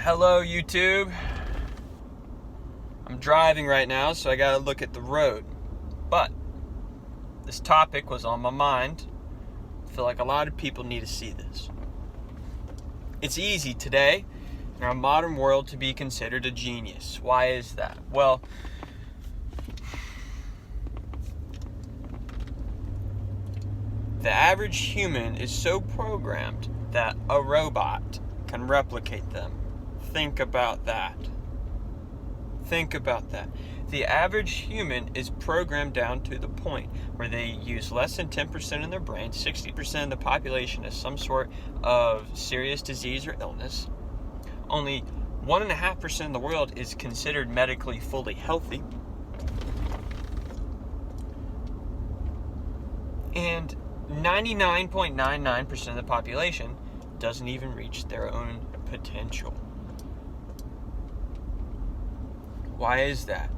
Hello, YouTube. I'm driving right now, so I gotta look at the road. But this topic was on my mind. I feel like a lot of people need to see this. It's easy today in our modern world to be considered a genius. Why is that? Well, the average human is so programmed that a robot can replicate them. Think about that. The average human is programmed down to the point where they use less than 10% of their brain. 60% of the population has some sort of serious disease or illness. Only 1.5% of the world is considered medically fully healthy. And 99.99% of the population doesn't even reach their own potential. Why is that?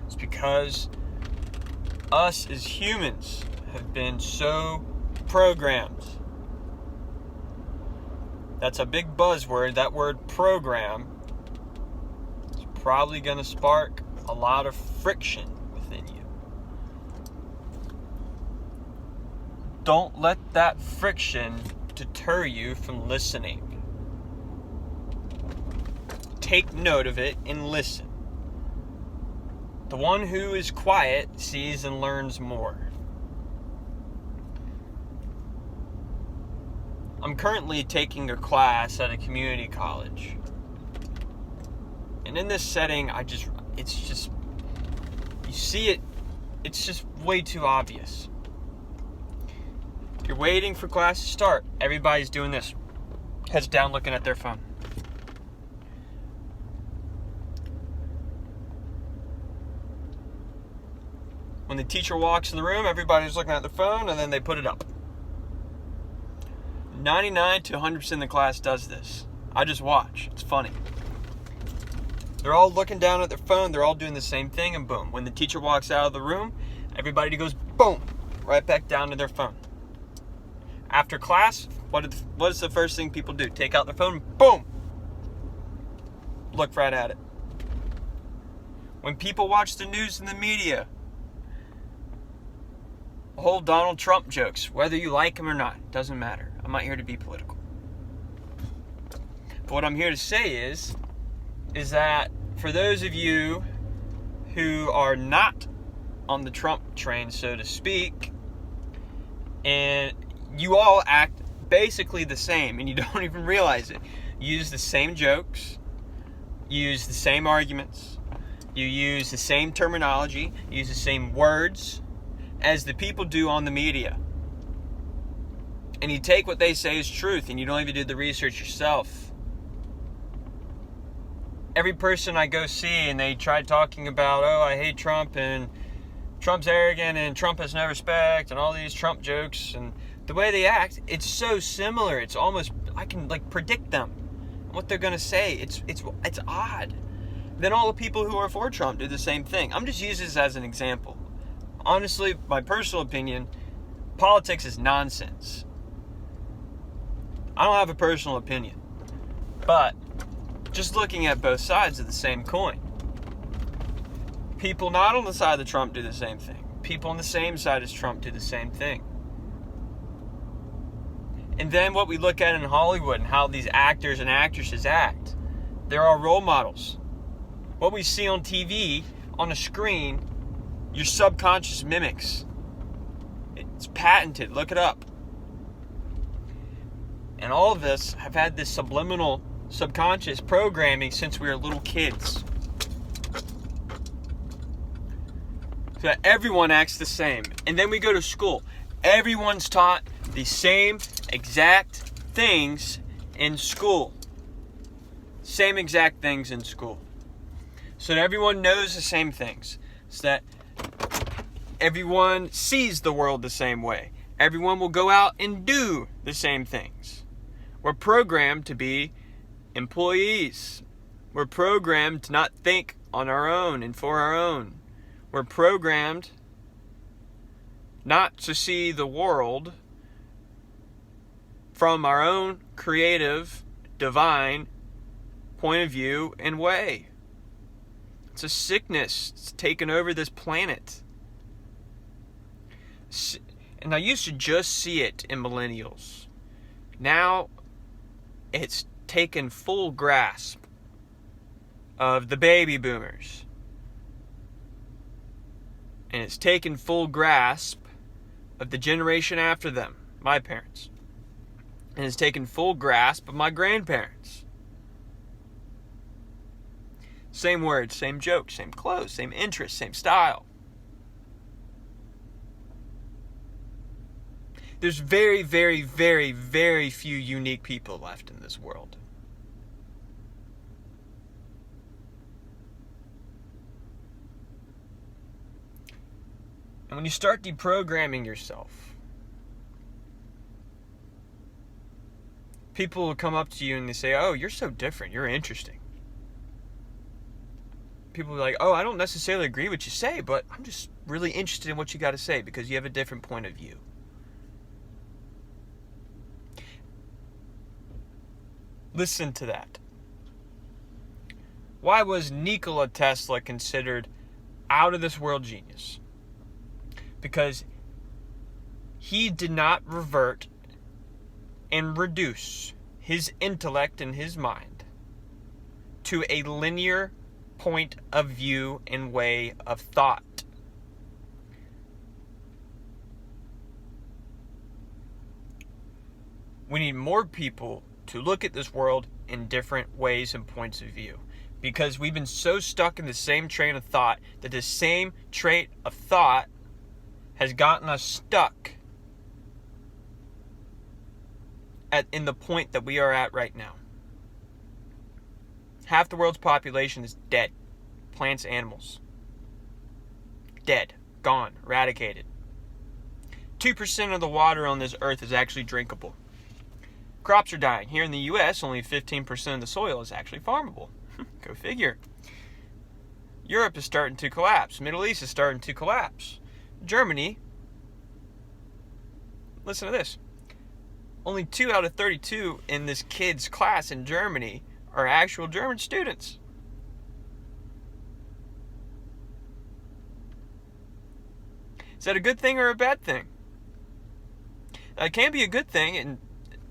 It's because us as humans have been so programmed. That's a big buzzword. That word program is probably going to spark a lot of friction within you. Don't let that friction deter you from listening. Take note of it and listen. The one who is quiet sees and learns more. I'm currently taking a class at a community college. And in this setting, you see it, it's just way too obvious. You're waiting for class to start. Everybody's doing this. Heads down looking at their phone. When the teacher walks in the room, everybody's looking at their phone and then they put it up. 99 to 100% of the class does this. I just watch. It's funny. They're all looking down at their phone. They're all doing the same thing, and boom. When the teacher walks out of the room, everybody goes boom, right back down to their phone. After class, what is the first thing people do? Take out their phone, boom, look right at it. When people watch the news and the media, whole Donald Trump jokes, whether you like him or not, doesn't matter. I'm not here to be political. But what I'm here to say is that for those of you who are not on the Trump train, so to speak, and you all act basically the same and you don't even realize it. You use the same jokes, you use the same arguments, you use the same terminology, you use the same words as the people do on the media. And you take what they say as truth and you don't even do the research yourself. Every person I go see and they try talking about, oh, I hate Trump and Trump's arrogant and Trump has no respect and all these Trump jokes, and the way they act, it's so similar. It's almost, I can predict them, what they're going to say. It's odd. Then all the people who are for Trump do the same thing. I'm just using this as an example. Honestly, my personal opinion, politics is nonsense. I don't have a personal opinion. But just looking at both sides of the same coin. People not on the side of Trump do the same thing. People on the same side as Trump do the same thing. And then what we look at in Hollywood and how these actors and actresses act. They're our role models. What we see on TV, on a screen, your subconscious mimics. It's patented. Look it up. And all of us have had this subliminal subconscious programming since we were little kids. So that everyone acts the same. And then we go to school. Everyone's taught the same exact things in school. Same exact things in school. So that everyone knows the same things. So that everyone sees the world the same way. Everyone will go out and do the same things. We're programmed to be employees. We're programmed to not think on our own and for our own. We're programmed not to see the world from our own creative, divine point of view and way. It's a sickness. It's taken over this planet. And I used to just see it in millennials. Now it's taken full grasp of the baby boomers. And it's taken full grasp of the generation after them, my parents. And it's taken full grasp of my grandparents. Same words, same jokes, same clothes, same interests, same style. There's very, very, very, very few unique people left in this world. And when you start deprogramming yourself, people will come up to you and they say, "Oh, you're so different. You're interesting." People will be like, "Oh, I don't necessarily agree with what you say, but I'm just really interested in what you got to say because you have a different point of view." Listen to that. Why was Nikola Tesla considered out of this world genius? Because he did not revert and reduce his intellect and his mind to a linear point of view and way of thought. We need more people to look at this world in different ways and points of view, because we've been so stuck in the same train of thought that the same trait of thought has gotten us stuck in the point that we are at right now. Half the world's population is dead. Plants, animals. Dead. Gone. Eradicated. 2% of the water on this earth is actually drinkable. Crops are dying. Here in the U.S., only 15% of the soil is actually farmable. Go figure. Europe is starting to collapse. Middle East is starting to collapse. Germany, listen to this. Only 2 out of 32 in this kid's class in Germany are actual German students. Is that a good thing or a bad thing? It can be a good thing, and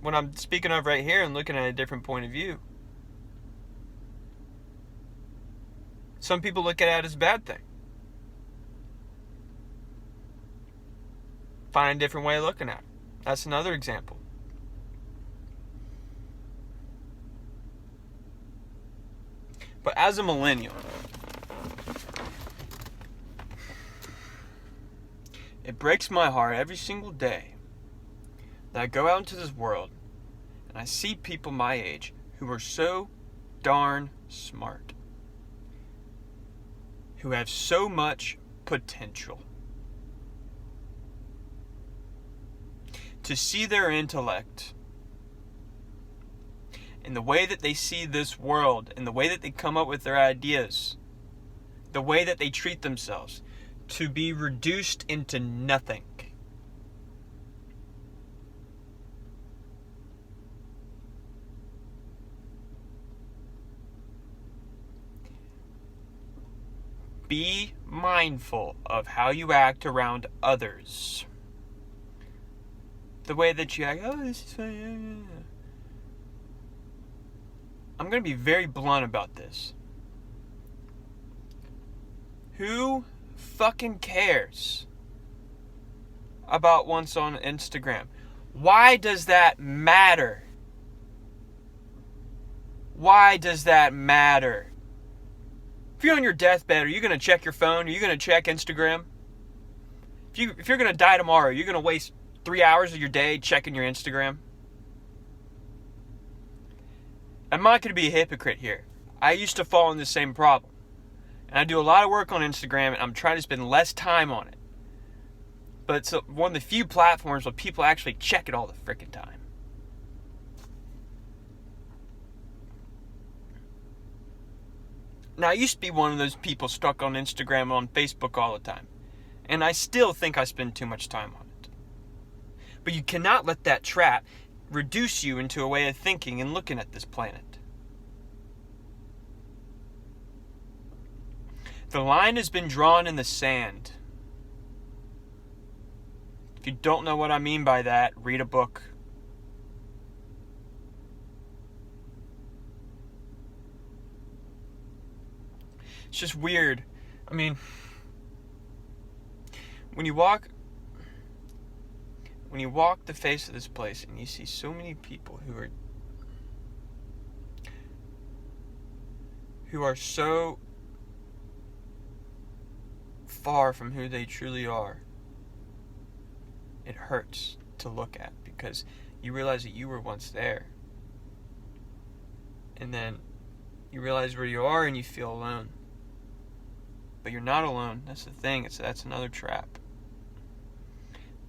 when I'm speaking of right here and looking at a different point of view. Some people look at it as a bad thing. Find a different way of looking at it. That's another example. But as a millennial, it breaks my heart every single day that I go out into this world and I see people my age who are so darn smart, who have so much potential. To see their intellect and the way that they see this world and the way that they come up with their ideas, the way that they treat themselves, to be reduced into nothing. Be mindful of how you act around others. The way that you act, "Oh, this is fine." I'm going to be very blunt about this. Who fucking cares about what's on Instagram? Why does that matter? Why does that matter? If you're on your deathbed, are you going to check your phone? Are you going to check Instagram? If you're going to die tomorrow, you're going to waste 3 hours of your day checking your Instagram? I'm not going to be a hypocrite here. I used to fall in the same problem. And I do a lot of work on Instagram, and I'm trying to spend less time on it. But it's one of the few platforms where people actually check it all the frickin' time. Now, I used to be one of those people stuck on Instagram and on Facebook all the time. And I still think I spend too much time on it. But you cannot let that trap reduce you into a way of thinking and looking at this planet. The line has been drawn in the sand. If you don't know what I mean by that, read a book. It's just weird. I mean, when you walk the face of this place and you see so many people who are so far from who they truly are, it hurts to look at, because you realize that you were once there. And then you realize where you are and you feel alone. But you're not alone. That's the thing. That's another trap.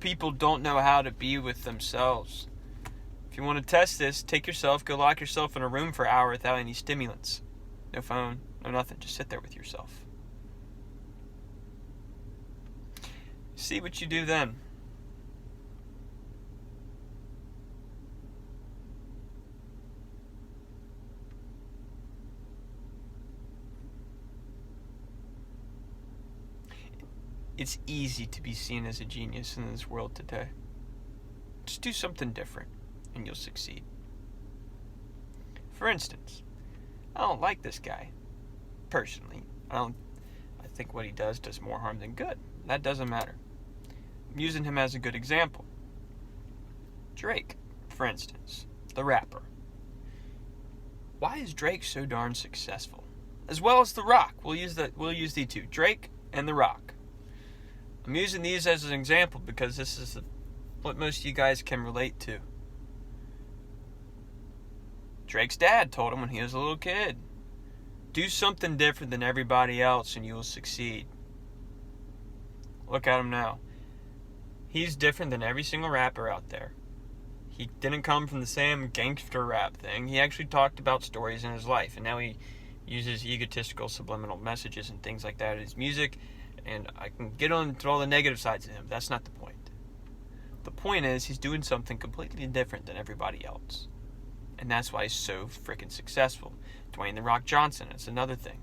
People don't know how to be with themselves. If you want to test this, go lock yourself in a room for an hour without any stimulants. No phone, no nothing. Just sit there with yourself. See what you do then. It's easy to be seen as a genius in this world today. Just do something different and you'll succeed. For instance, I don't like this guy. Personally, I think what he does more harm than good. That doesn't matter. I'm using him as a good example. Drake, for instance, the rapper. Why is Drake so darn successful? As well as The Rock. We'll use the two. Drake and The Rock. I'm using these as an example because this is what most of you guys can relate to. Drake's dad told him when he was a little kid, do something different than everybody else and you will succeed. Look at him now. He's different than every single rapper out there. He didn't come from the same gangster rap thing. He actually talked about stories in his life, and now he uses egotistical subliminal messages and things like that in his music. And I can get on to all the negative sides of him. That's not the point. The point is he's doing something completely different than everybody else. And that's why he's so freaking successful. Dwayne "The Rock" Johnson, it's another thing.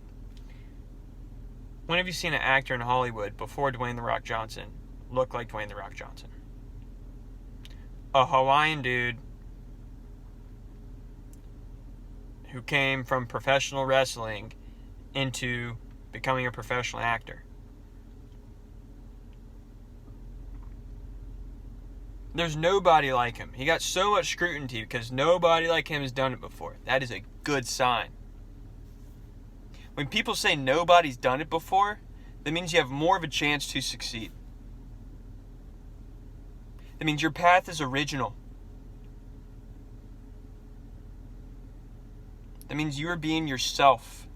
When have you seen an actor in Hollywood before Dwayne "The Rock" Johnson look like Dwayne "The Rock" Johnson? A Hawaiian dude who came from professional wrestling into becoming a professional actor. There's nobody like him. He got so much scrutiny because nobody like him has done it before. That is a good sign. When people say nobody's done it before, that means you have more of a chance to succeed. That means your path is original. That means you are being yourself.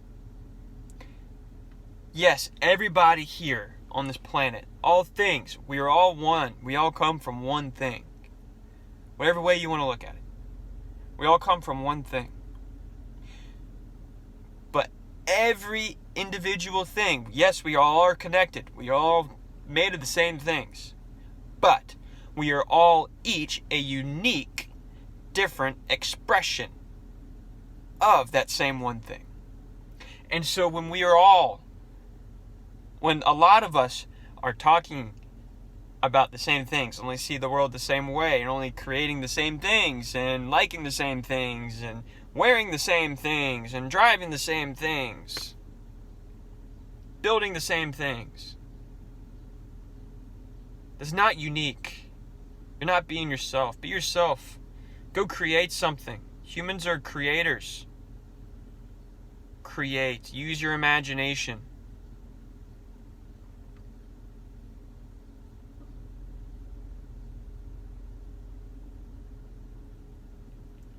Yes, everybody here on this planet, all things, we are all one. We all come from one thing. Whatever way you want to look at it. We all come from one thing. But every individual thing, yes, we all are connected. We are all made of the same things. But we are all each a unique, different expression of that same one thing. And so when a lot of us are talking about the same things, only see the world the same way, and only creating the same things, and liking the same things, and wearing the same things, and driving the same things, building the same things. That's not unique. You're not being yourself. Be yourself. Go create something. Humans are creators. Create. Use your imagination.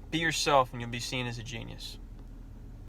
Be yourself and you'll be seen as a genius.